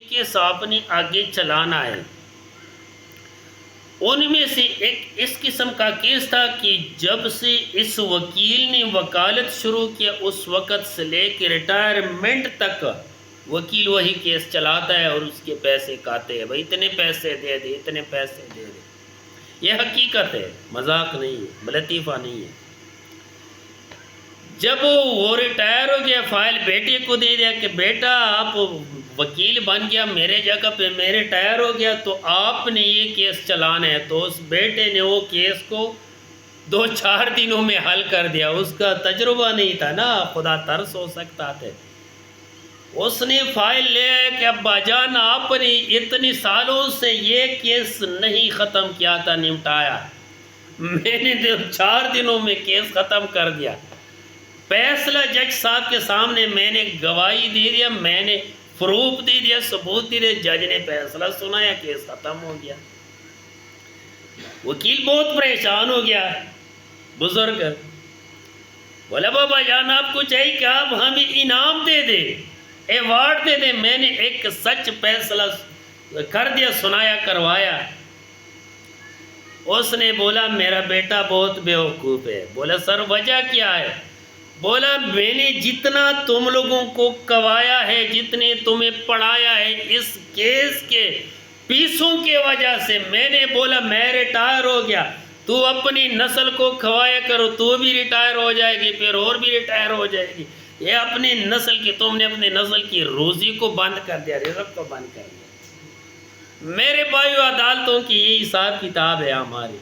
Case آپ نے آگے چلانا ہے. ان میں سے ایک اس قسم کا کیس تھا کہ جب سے اس وکیل نے وکالت شروع کیا اس وقت سے لے کے ریٹائرمنٹ تک وکیل وہی کیس چلاتا ہے اور اس کے پیسے کاتے ہیں. بھائی اتنے پیسے دے دے، اتنے پیسے دے دے. یہ حقیقت ہے، مذاق نہیں ہے، لطیفہ نہیں ہے. جب وہ ریٹائر ہو گیا فائل بیٹے کو دے دیا کہ بیٹا آپ وکیل بن گیا میرے جگہ پہ، میں ریٹائر ہو گیا تو آپ نے یہ کیس چلانا ہے. تو اس بیٹے نے وہ کیس کو 2-4 دنوں میں حل کر دیا. اس کا تجربہ نہیں تھا نا، خدا ترس ہو سکتا تھا. اس نے فائل لے آیا کہ ابا جان آپ نے اتنی سالوں سے یہ کیس نہیں ختم کیا تھا، نمٹایا. میں نے 4 دنوں میں کیس ختم کر دیا. فیصلہ جج صاحب کے سامنے میں نے گواہی دے دیا، میں نے پروف دے دیا، ثبوت دے دیا. جج نے فیصلہ سنایا، کیس ختم ہو گیا. وکیل بہت پریشان ہو گیا. بزرگ بولا بابا جان آپ کو چاہیے کہ آپ ہمیں انعام دے دے، ایوارڈ دے دے. میں نے ایک سچ فیصلہ کر دیا، سنایا، کروایا. اس نے بولا میرا بیٹا بہت بیوقوف ہے. بولا سر وجہ کیا ہے؟ بولا میں نے جتنا تم لوگوں کو کوایا ہے، جتنے تمہیں پڑھایا ہے اس کیس کے پیسوں کی وجہ سے، میں نے بولا میں ریٹائر ہو گیا، تو اپنی نسل کو کھوایا کرو، تو بھی ریٹائر ہو جائے گی، پھر اور بھی ریٹائر ہو جائے گی. یہ اپنی نسل کی، تم نے اپنی نسل کی روزی کو بند کر دیا، رزق کو بند کر دیا. میرے بھائیو عدالتوں کی یہ حساب کتاب ہے ہماری.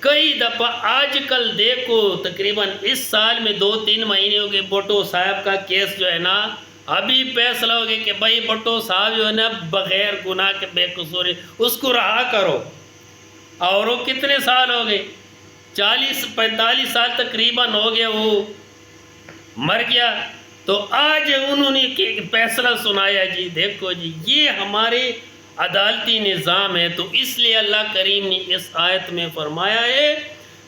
کئی دفعہ آج کل دیکھو تقریباً اس سال میں 2-3 مہینے ہو گئے بھٹو صاحب کا کیس جو ہے نا، ابھی فیصلہ ہو گیا کہ بھائی بھٹو صاحب جو ہے نا بغیر گناہ کے بے قصور اس کو رہا کرو. اور وہ کتنے سال ہو گئے، 40-45 سال تقریباً ہو گیا، وہ مر گیا. تو آج انہوں نے فیصلہ سنایا. جی دیکھو جی یہ ہمارے عدالتی نظام ہے. تو اس لیے اللہ کریم نے اس آیت میں فرمایا ہے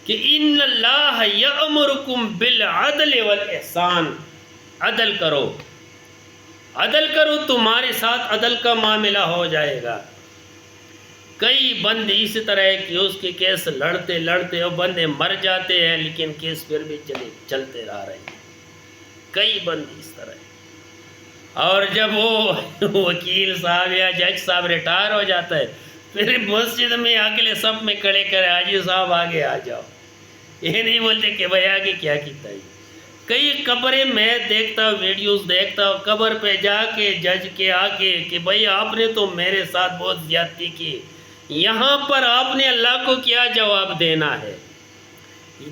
کہ ان اللہ یأمرکم بالعدل والاحسان. عدل کرو، عدل کرو، تمہارے ساتھ عدل کا معاملہ ہو جائے گا. کئی بندے اس طرح ہے کہ اس کے کیس لڑتے لڑتے وہ بندے مر جاتے ہیں لیکن کیس پھر بھی چلتے رہ رہے ہیں. کئی بندے اس طرح ہے. اور جب وہ وکیل صاحب یا جج صاحب ریٹائر ہو جاتا ہے پھر مسجد میں اگلے صف میں کھڑے کرے حاجی صاحب آگے آ جاؤ. یہ نہیں بولتے کہ بھائی آگے کیا کیتا ہے. کئی قبریں میں دیکھتا ہوں، ویڈیوز دیکھتا ہوں، قبر پہ جا کے جج کے آ کے کہ بھائی آپ نے تو میرے ساتھ بہت زیادتی کی، یہاں پر آپ نے اللہ کو کیا جواب دینا ہے؟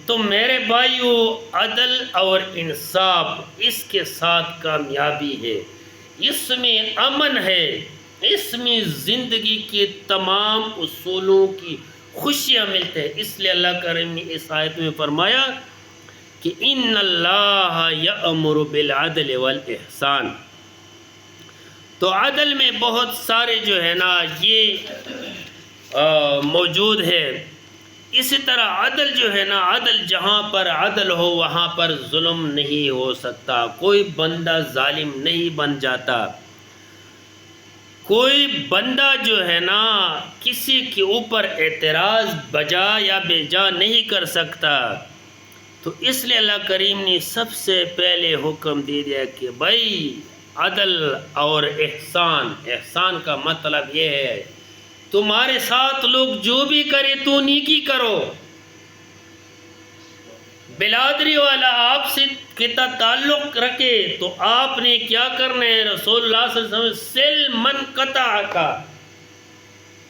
تو میرے بھائیو عدل اور انصاف اس کے ساتھ کامیابی ہے، اس میں امن ہے، اس میں زندگی کے تمام اصولوں کی خوشیاں ملتے ہیں. اس لیے اللہ کریم نے اس آیت میں فرمایا کہ ان اللہ یأمر بالعدل والاحسان. تو عدل میں بہت سارے جو ہے نا یہ موجود ہے. اسی طرح عدل جو ہے نا، عدل جہاں پر عدل ہو وہاں پر ظلم نہیں ہو سکتا. کوئی بندہ ظالم نہیں بن جاتا. کوئی بندہ جو ہے نا کسی کے اوپر اعتراض بجا یا بے جا نہیں کر سکتا. تو اس لیے اللہ کریم نے سب سے پہلے حکم دے دیا کہ بھائی عدل اور احسان. احسان کا مطلب یہ ہے تمہارے ساتھ لوگ جو بھی کرے تو نیکی کرو. بلادری والا آپ سے کتا تعلق رکھے تو آپ نے کیا کرنا ہے؟ رسول اللہ صلی اللہ علیہ وسلم سل من قطع کا،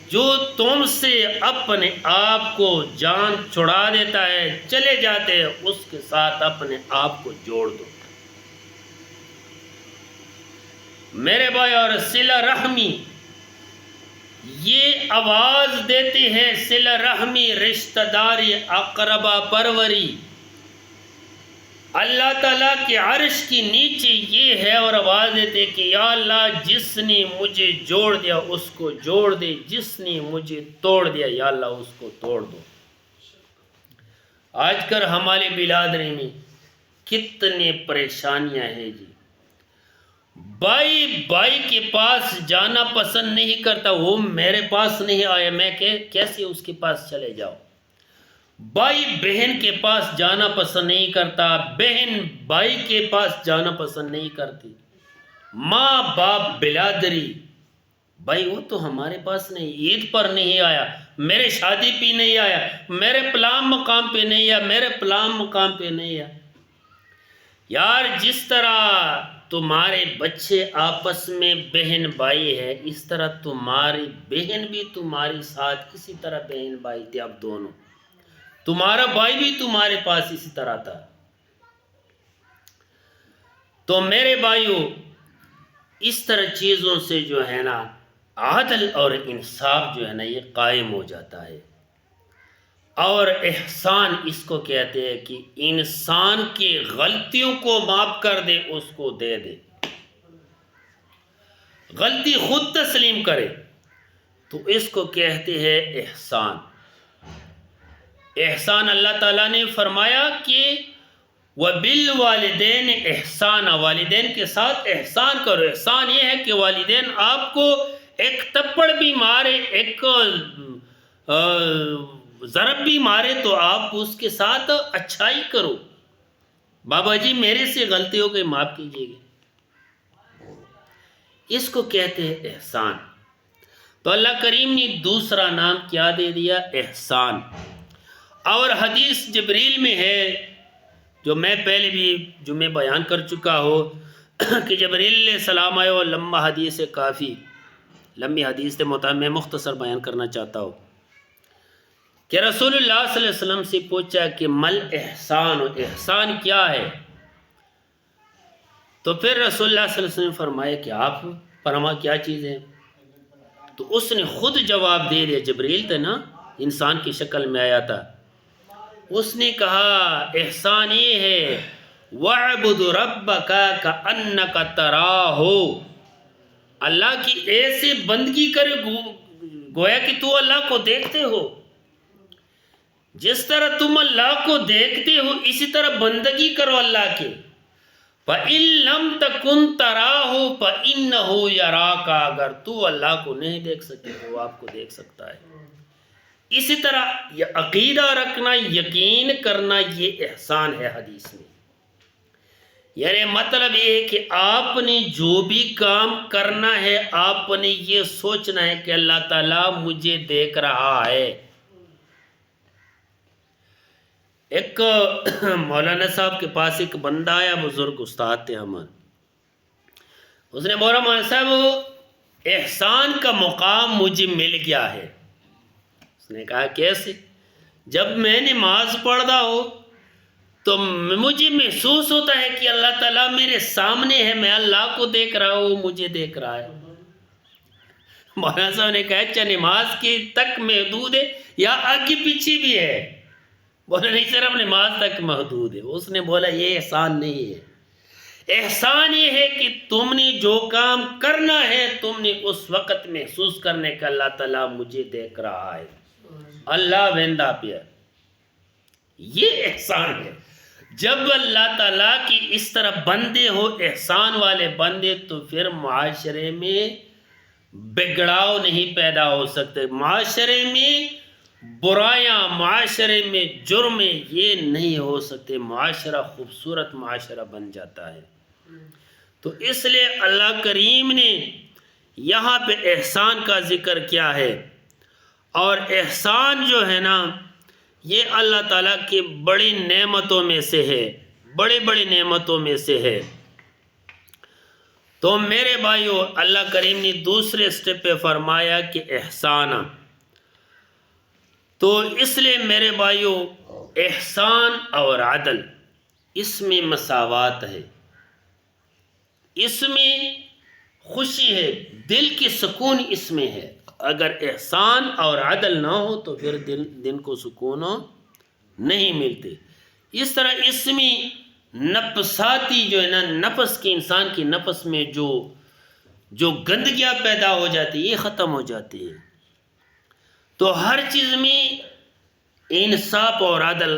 جو تم سے اپنے آپ کو جان چھڑا دیتا ہے، چلے جاتے ہیں، اس کے ساتھ اپنے آپ کو جوڑ دو. میرے بھائی اور صلہ رحمی یہ آواز دیتے ہیں، صلہ رحمی، رشتہ داری، اقربا پروری. اللہ تعالیٰ کے عرش کی نیچے یہ ہے اور آواز دیتے کہ یا اللہ جس نے مجھے جوڑ دیا اس کو جوڑ دے، جس نے مجھے توڑ دیا یا اللہ اس کو توڑ دو. آج کل ہمارے بلادری میں کتنے پریشانیاں ہیں جی. بھائی بھائی کے پاس جانا پسند نہیں کرتا، وہ میرے پاس نہیں آیا، میں کیسے اس کے پاس چلے جاؤ۔ بھائی بہن کے پاس جانا پسند نہیں کرتا، بہن بھائی کے پاس جانا پسند نہیں کرتی۔ ماں باپ بلادری، بھائی وہ تو ہمارے پاس نہیں، عید پر نہیں آیا، میرے شادی پہ نہیں آیا، میرے پلام مقام پہ نہیں آیا، میرے پلام مقام پہ نہیں آیا۔ یار جس طرح تمہارے بچے آپس میں بہن بھائی ہے، اس طرح تمہاری بہن بھی تمہاری ساتھ اسی طرح بہن بھائی تھے، اب دونوں، تمہارا بھائی بھی تمہارے پاس اسی طرح تھا۔ تو میرے بھائیوں، اس طرح چیزوں سے جو ہے نا عدل اور انصاف جو ہے نا یہ قائم ہو جاتا ہے۔ اور احسان اس کو کہتے ہیں کہ انسان کی غلطیوں کو معاف کر دے، اس کو دے دے، غلطی خود تسلیم کرے، تو اس کو کہتے ہیں احسان۔ احسان اللہ تعالیٰ نے فرمایا کہ وَبِالْوَالِدَيْنِ احسان، والدین کے ساتھ احسان کرو۔ احسان یہ ہے کہ والدین آپ کو ایک تپڑ بھی مارے، ایک ضرب بھی مارے تو آپ اس کے ساتھ اچھائی کرو، بابا جی میرے سے غلطی ہو گئی معاف کیجیے گا، اس کو کہتے ہیں احسان۔ تو اللہ کریم نے دوسرا نام کیا دے دیا؟ احسان۔ اور حدیث جبریل میں ہے، جو میں پہلے بھی جمعے بیان کر چکا ہوں کہ جبریل علیہ السلام آئے، اور لمبا حدیث ہے، کافی لمبی حدیث کے مطابق میں مختصر بیان کرنا چاہتا ہوں کہ رسول اللہ صلی اللہ علیہ وسلم سے پوچھا کہ مل احسان، احسان کیا ہے؟ تو پھر رسول اللہ صلی اللہ علیہ وسلم نے فرمایا کہ آپ فرما کیا چیز ہے؟ تو اس نے خود جواب دے دیا، جبریل تھا نا، انسان کی شکل میں آیا تھا، اس نے کہا احسان یہ ہے وَاعْبُدْ رَبَّكَ كَأَنَّكَ تَرَاهُ، اللہ کی ایسے بندگی کرے گویا کہ تو اللہ کو دیکھتے ہو، جس طرح تم اللہ کو دیکھتے ہو اسی طرح بندگی کرو اللہ کی۔ فَإِن لَمْ تَكُنْ تَرَاهُ فَإِنَّهُ يَرَاكَ، اگر تو اللہ کو نہیں دیکھ سکے تو وہ آپ کو دیکھ سکتا ہے۔ اسی طرح یہ عقیدہ رکھنا، یقین کرنا، یہ احسان ہے حدیث میں۔ یعنی مطلب یہ ہے کہ آپ نے جو بھی کام کرنا ہے، آپ نے یہ سوچنا ہے کہ اللہ تعالیٰ مجھے دیکھ رہا ہے۔ ایک مولانا صاحب کے پاس ایک بندہ آیا، بزرگ استاد تھے ہمارے، اس نے بولا مولانا صاحب احسان کا مقام مجھے مل گیا ہے۔ اس نے کہا کیسے؟ جب میں نماز پڑھتا ہوں تو مجھے محسوس ہوتا ہے کہ اللہ تعالیٰ میرے سامنے ہے، میں اللہ کو دیکھ رہا ہوں، مجھے دیکھ رہا ہے۔ مولانا صاحب نے کہا اچھا نماز کی تک محدود ہے یا آگے پیچھے بھی ہے؟ بولا نہیں صرف نماز تک محدود ہے۔ اس نے بولا یہ احسان نہیں ہے، احسان یہ ہے کہ تم نے جو کام کرنا ہے تم نے اس وقت محسوس کرنے کا اللہ تعالیٰ مجھے دیکھ رہا ہے، اللہ ویندا پیا، یہ احسان ہے۔ جب اللہ تعالیٰ کی اس طرح بندے ہو، احسان والے بندے، تو پھر معاشرے میں بگڑاؤ نہیں پیدا ہو سکتے، معاشرے میں برائیاں، معاشرے میں جرم یہ نہیں ہو سکتے، معاشرہ خوبصورت معاشرہ بن جاتا ہے۔ تو اس لیے اللہ کریم نے یہاں پہ احسان کا ذکر کیا ہے، اور احسان جو ہے نا یہ اللہ تعالیٰ کی بڑی نعمتوں میں سے ہے، بڑی بڑی نعمتوں میں سے ہے۔ تو میرے بھائیو، اللہ کریم نے دوسرے سٹیپ پہ فرمایا کہ احسان، تو اس لیے میرے بھائیو احسان اور عدل اس میں مساوات ہے، اس میں خوشی ہے، دل کی سکون اس میں ہے۔ اگر احسان اور عدل نہ ہو تو پھر دل کو سکون نہیں ملتے۔ اس طرح اس میں نفساتی جو ہے نا، نفس کے انسان کی نفس میں جو گندگیاں پیدا ہو جاتی ہے یہ ختم ہو جاتی ہے۔ تو ہر چیز میں انصاف اور عدل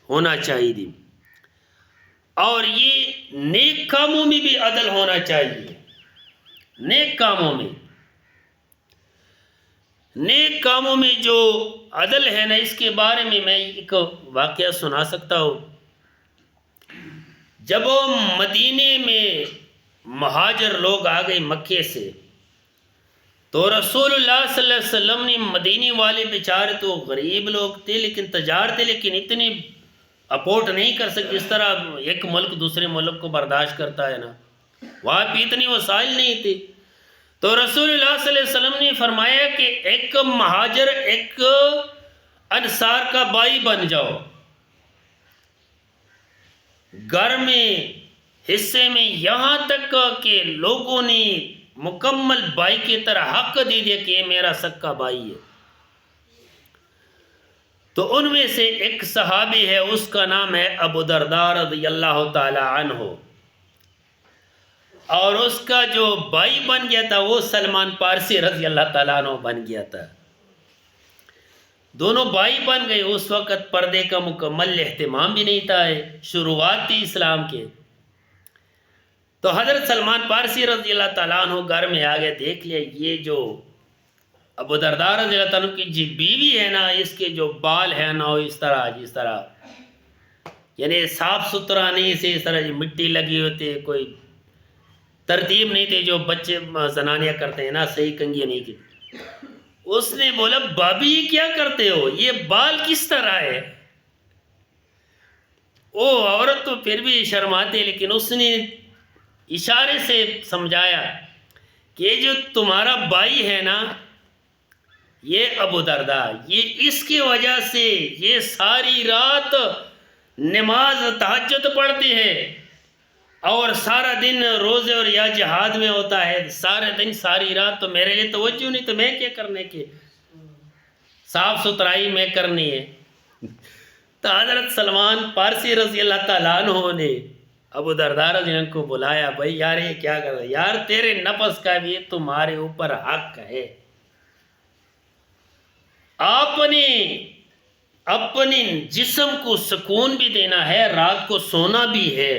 ہونا چاہیے، اور یہ نیک کاموں میں بھی عدل ہونا چاہیے۔ نیک کاموں میں جو عدل ہے نا، اس کے بارے میں ایک واقعہ سنا سکتا ہوں۔ جب وہ مدینے میں مہاجر لوگ آ گئے مکے سے، تو رسول اللہ صلی اللہ علیہ وسلم نے، مدینے والے بیچارے تو غریب لوگ تھے لیکن تجار تھے، لیکن اتنے اپورٹ نہیں کر سکتے اس طرح ایک ملک دوسرے ملک کو برداشت کرتا ہے نا، وہاں پہ اتنی وسائل نہیں تھی۔ تو رسول اللہ صلی اللہ علیہ وسلم نے فرمایا کہ ایک مہاجر ایک انصار کا بھائی بن جاؤ، گھر میں حصے میں، یہاں تک کہ لوگوں نے مکمل بھائی کی طرح حق دے دیا کہ یہ میرا سکا بھائی ہے۔ تو ان میں سے ایک صحابی ہے، اس کا نام ہے ابو درداء رضی اللہ تعالی عنہ، اور اس کا جو بھائی بن گیا تھا وہ سلمان پارسی رضی اللہ تعالیٰ عنہ بن گیا تھا۔ دونوں بھائی بن گئے۔ اس وقت پردے کا مکمل اہتمام بھی نہیں تھا، شروعات تھی اسلام کے۔ تو حضرت سلمان پارسی رضی اللہ تعالیٰ عنہ گھر میں آگے دیکھ لیا، یہ جو ابو درداء رضی اللہ تعالیٰ عنہ کی جی بیوی ہے نا، اس کے جو بال ہے نا وہ اس طرح جس طرح یعنی صاف ستھرا نہیں سے، اس طرح مٹی لگی ہوتی ہے، کوئی ترتیب نہیں تھی جو بچے زنانیاں کرتے ہیں نا، صحیح کنگھی نہیں کی۔ اس نے بولا بابی یہ کیا کرتے ہو، یہ بال کس طرح ہے؟ وہ عورت تو پھر بھی شرماتی، لیکن اس نے اشارے سے سمجھایا کہ یہ جو تمہارا بھائی ہے نا، یہ ابو درداء، یہ اس کی وجہ سے یہ ساری رات نماز تہجد پڑھتی ہے اور سارا دن روزے اور یا جہاد میں ہوتا ہے، سارے دن ساری رات، تو میرے لیے توجہ نہیں، تو میں کیا کرنے کی، صاف ستھرائی میں کرنی ہے۔ تو حضرت سلمان پارسی رضی اللہ تعالیٰ عنہ نے ابو درداء رضی اللہ عنہ کو بلایا، بھائی یار یہ کیا کر رہا ہے، یار تیرے نفس کا بھی تمہارے اوپر حق ہے، اپنے جسم کو سکون بھی دینا ہے، رات کو سونا بھی ہے،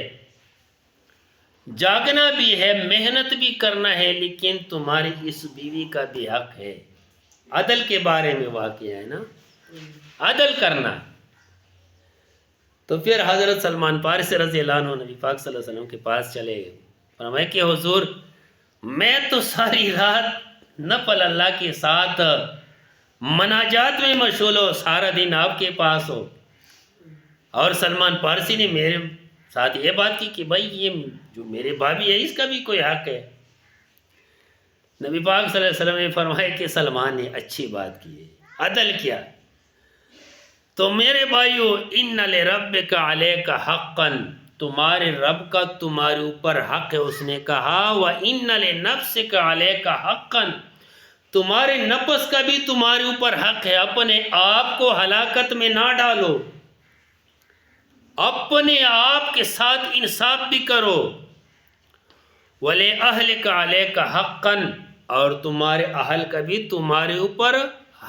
جاگنا بھی ہے، محنت بھی کرنا ہے، لیکن تمہاری اس بیوی کا بھی حق ہے۔ عدل کے بارے میں واقعہ ہے نا، عدل کرنا۔ تو پھر حضرت سلمان پارسی رضی اللہ عنہ نبی پاک صلی اللہ علیہ وسلم کے پاس چلے گئے، فرمایا کہ حضور میں تو ساری رات نفل اللہ کے ساتھ مناجات میں مشغول ہو، سارا دن آپ کے پاس ہو، اور سلمان پارسی نے میرے ساتھ یہ بات کی کہ بھائی یہ جو میرے بھابی ہے اس کا بھی کوئی حق ہے۔ نبی پاک صلی اللہ علیہ وسلم نے فرمایا کہ سلمان نے اچھی بات کی ہے، عدل کیا۔ تو میرے بھائیو، ان لربک علیک حقا، تمہارے رب کا تمہارے اوپر حق ہے۔ اس نے کہا وَإِنَّ لِنَفْسِكَ عَلَيْكَ حَقًّا، تمہارے نفس کا بھی تمہارے اوپر حق ہے، اپنے آپ کو ہلاکت میں نہ ڈالو، اپنے آپ کے ساتھ انصاف بھی کرو۔ وَلِأَهْلِكَ عَلَيْكَ حَقًّا، اور تمہارے اہل کا بھی تمہارے اوپر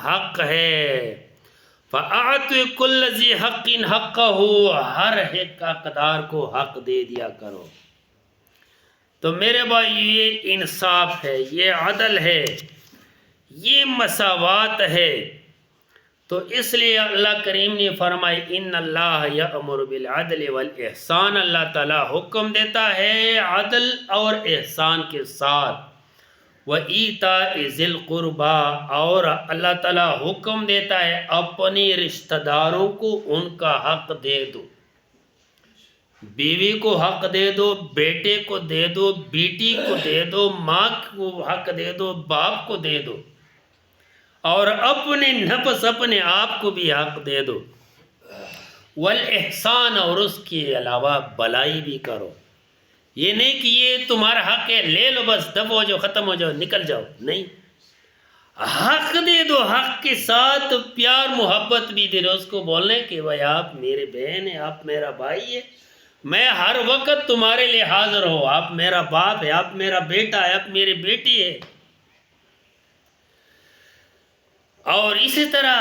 حق ہے۔ فَأَعْطِ كُلَّ ذِي حَقٍّ حَقَّهُ، ہر ایک حقدار کو حق دے دیا کرو۔ تو میرے بھائی یہ انصاف ہے، یہ عدل ہے، یہ مساوات ہے۔ تو اس لیے اللہ کریم نے فرمایا ان اللہ یأمر بالعدل والاحسان، اللہ تعالیٰ حکم دیتا ہے عدل اور احسان کے ساتھ، وَإِيتَاءِ ذِي الْقُرْبَى، اور اللہ تعالیٰ حکم دیتا ہے اپنے رشتہ داروں کو ان کا حق دے دو، بیوی کو حق دے دو، بیٹے کو دے دو، بیٹی کو دے دو، ماں کو حق دے دو، باپ کو دے دو، اور اپنے نفس اپنے آپ کو بھی حق دے دو۔ والاحسان، اور اس کے علاوہ بلائی بھی کرو۔ یہ نہیں کہ یہ تمہارا حق ہے لے لو بس دفع ہو جاؤ، ختم ہو جاؤ، نکل جاؤ، نہیں، حق دے دو، حق کے ساتھ پیار محبت بھی دے دو۔ اس کو بولنے کہ بھائی آپ میرے بہن ہیں، آپ میرا بھائی ہے، میں ہر وقت تمہارے لیے حاضر ہوں، آپ میرا باپ ہے، آپ میرا بیٹا ہے، آپ میری بیٹی ہے۔ اور اسی طرح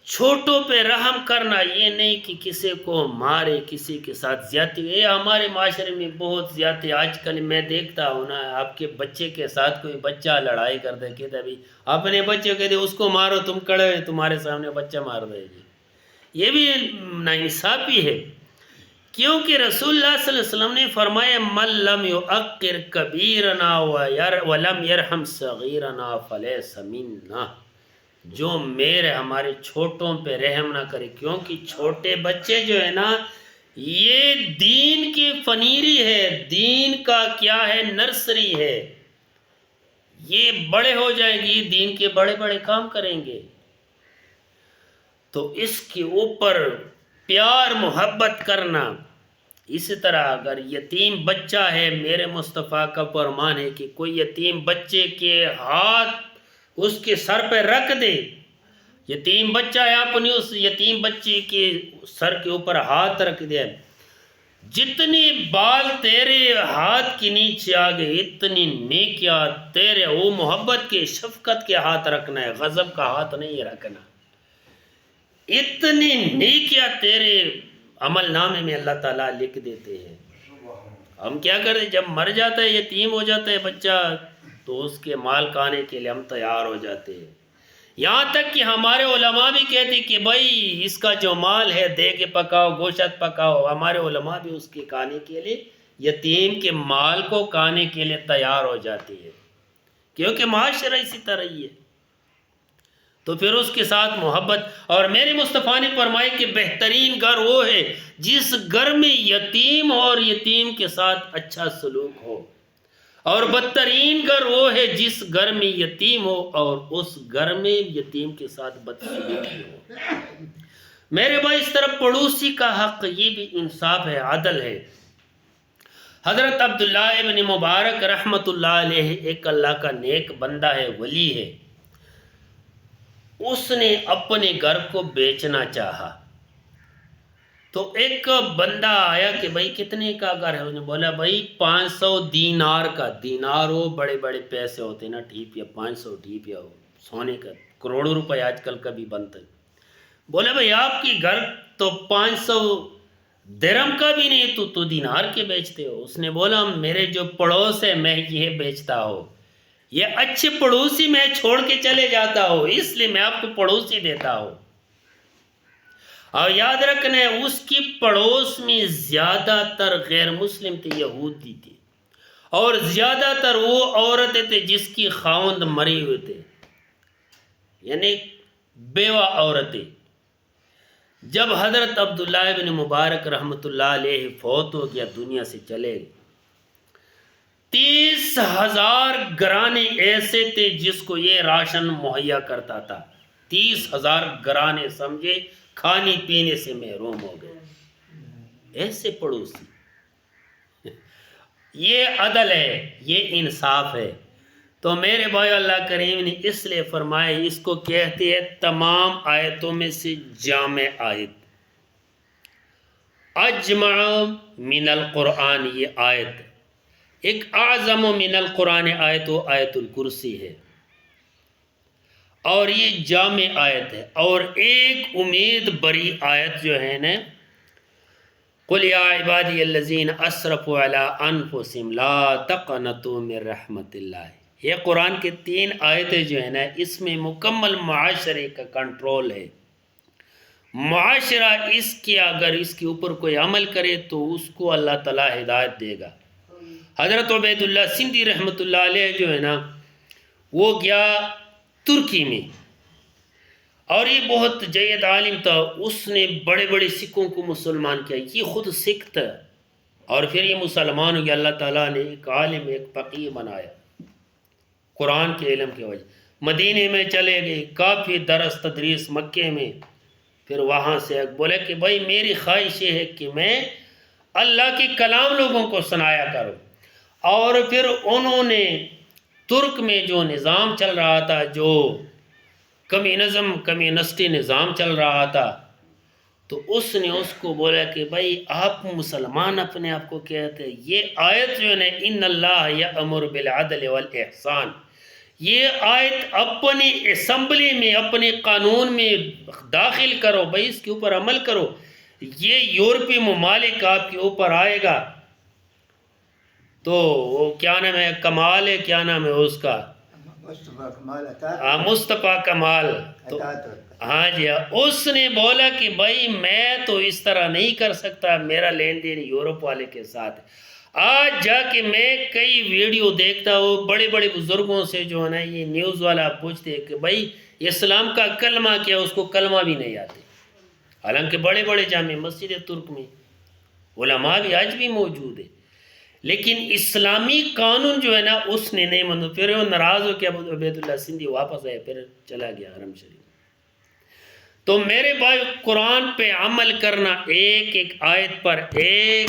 چھوٹوں پہ رحم کرنا یہ نہیں کہ کسی کو مارے، کسی کے ساتھ زیادتی. یہ ہمارے معاشرے میں بہت زیادتی آج کل میں دیکھتا ہوں نا. آپ کے بچے کے ساتھ کوئی بچہ لڑائی کرتا ہے، کہتا ہے بھی اپنے بچے کہتے اس کو مارو، تم کڑے تمہارے سامنے بچہ مار دے گی. یہ بھی ناانصافی ہے، کیونکہ رسول اللہ صلی اللہ علیہ وسلم نے فرمایا من لم یعقر کبیرنا ولم یرحم صغیرنا فلیس منا. جو ہمارے چھوٹوں پہ رحم نہ کرے، کیونکہ چھوٹے بچے جو ہے نا یہ دین کی فنیری ہے، دین کا کیا ہے، نرسری ہے. یہ بڑے ہو جائیں گی، دین کے بڑے بڑے کام کریں گے. تو اس کے اوپر پیار محبت کرنا. اسی طرح اگر یتیم بچہ ہے، میرے مصطفیٰ کا فرمان ہے کہ کوئی یتیم بچے کے ہاتھ اس کے سر پہ رکھ دے. یتیم بچہ ہے، اپنی اس یتیم بچے کے سر کے اوپر ہاتھ رکھ دے. جتنی بال تیرے ہاتھ کے نیچے آگے اتنی نیکیاں تیرے، وہ محبت کے شفقت کے ہاتھ رکھنا ہے، غضب کا ہاتھ نہیں رکھنا. اتنی نیکیاں تیرے عمل نامے میں اللہ تعالیٰ لکھ دیتے ہیں. ہم کیا کرتے، جب مر جاتا ہے، یتیم ہو جاتا ہے بچہ، تو اس کے مال کھانے کے لیے ہم تیار ہو جاتے ہیں. یہاں تک کہ ہمارے علماء بھی کہتے کہ بھائی اس کا جو مال ہے دے کے پکاؤ، گوشت پکاؤ. ہمارے علماء بھی اس کے کھانے کے لیے، یتیم کے مال کو کھانے کے لیے تیار ہو جاتی ہے، کیونکہ معاشرہ اسی طرح ہی ہے. تو پھر اس کے ساتھ محبت. اور میرے مصطفیٰ نے فرمایا کہ بہترین گھر وہ ہے جس گھر میں یتیم اور یتیم کے ساتھ اچھا سلوک ہو، اور بدترین گھر وہ ہے جس گھر میں یتیم ہو اور اس گھر میں یتیم کے ساتھ بدسلوکی ہو. میرے بھائی اس طرح پڑوسی کا حق، یہ بھی انصاف ہے، عدل ہے. حضرت عبداللہ ابن مبارک رحمۃ اللہ علیہ ایک اللہ کا نیک بندہ ہے، ولی ہے. اس نے اپنے گھر کو بیچنا چاہا تو ایک بندہ آیا کہ بھائی کتنے کا گھر ہے؟ انہوں نے بولا بھائی 500 دینار کا. دینار ہو بڑے بڑے پیسے ہوتے نا، ٹھیپیا 500 ٹھیپیا ہو سونے کا، کروڑوں روپے آج کل کا بھی بنتا ہے. بولا بھائی آپ کی گھر تو 500 درہم کا بھی نہیں، تو دینار کے بیچتے ہو. اس نے بولا میرے جو پڑوس ہے میں یہ بیچتا ہوں، یہ اچھے پڑوسی میں چھوڑ کے چلے جاتا ہوں، اس لیے میں آپ کو پڑوسی دیتا ہوں. اور یاد رکھنا ہے اس کی پڑوس میں زیادہ تر غیر مسلم تھے، یہودی تھے، اور زیادہ تر وہ عورتیں تھے جس کی خاوند مری ہوئے تھے، یعنی بیوہ عورتیں. جب حضرت عبداللہ ابن مبارک رحمۃ اللہ علیہ فوت ہو گیا، دنیا سے چلے، 30,000 گھرانے ایسے تھے جس کو یہ راشن مہیا کرتا تھا. 30,000 گھرانے سمجھے کھانے پینے سے محروم ہو گئے. ایسے پڑوسی. یہ عدل ہے، یہ انصاف ہے. تو میرے بھائی اللہ کریم نے اس لیے فرمایا، اس کو کہتے ہیں تمام آیتوں میں سے جامع آیت، اجمع من القرآن. یہ آیت ایک اعظم من القرآن آیت و آیت الکرسی ہے، اور یہ جامع آیت ہے. اور ایک امید بری آیت جو ہے نا، قل یا عبادی الذین اسرفوا علی انفسہم لا تقنطوا من رحمت اللہ. یہ قرآن کے 3 آیتیں جو ہیں نا، اس میں مکمل معاشرے کا کنٹرول ہے. معاشرہ اس کے اگر اس کے اوپر کوئی عمل کرے تو اس کو اللہ تعالیٰ ہدایت دے گا. حضرت عبید اللہ سندھی رحمۃ اللہ علیہ جو ہے نا، وہ گیا ترکی میں، اور یہ بہت جید عالم تھا. اس نے بڑے بڑے سکھوں کو مسلمان کیا. یہ خود سکھ تھا اور پھر یہ مسلمان ہو گیا. اللہ تعالیٰ نے ایک عالم، ایک فقیہ بنایا قرآن کے علم کی وجہ. مدینے میں چلے گئے، کافی درس تدریس مکے میں. پھر وہاں سے بولے کہ بھائی میری خواہش یہ ہے کہ میں اللہ کی کلام لوگوں کو سنایا کروں. اور پھر انہوں نے ترک میں جو نظام چل رہا تھا، جو کمیونسٹی نظام چل رہا تھا، تو اس نے اس کو بولا کہ بھائی آپ مسلمان اپنے آپ کو کہتے ہیں. یہ آیت جو ہے نا، ان اللہ یأمر بالعدل والاحسان، یہ آیت اپنی اسمبلی میں اپنے قانون میں داخل کرو بھائی، اس کے اوپر عمل کرو، یہ یورپی ممالک آپ کے اوپر آئے گا تو وہ کیا نام ہے، کمال ہے، کیا نام ہے اس کا، مصطفیٰ کمال، تو ہاں جی اس نے بولا کہ بھائی میں تو اس طرح نہیں کر سکتا، میرا لین دین یورپ والے کے ساتھ۔ آج جا کے میں کئی ویڈیو دیکھتا ہوں بڑے بڑے بزرگوں سے جو ہے نا، یہ نیوز والا پوچھتے کہ بھائی اسلام کا کلمہ کیا، اس کو کلمہ بھی نہیں آتے، حالانکہ بڑے بڑے جامع مسجد ترک میں علماء بھی آج بھی موجود ہے، لیکن اسلامی قانون جو ہے نا اس نے نہیں منظور۔ پھر وہ ناراض ہو کے عبید اللہ سندھی واپس آئے، پھر چلا گیا حرم شریف۔ تو میرے بھائی قرآن پہ عمل کرنا، ایک ایک آیت پر ایک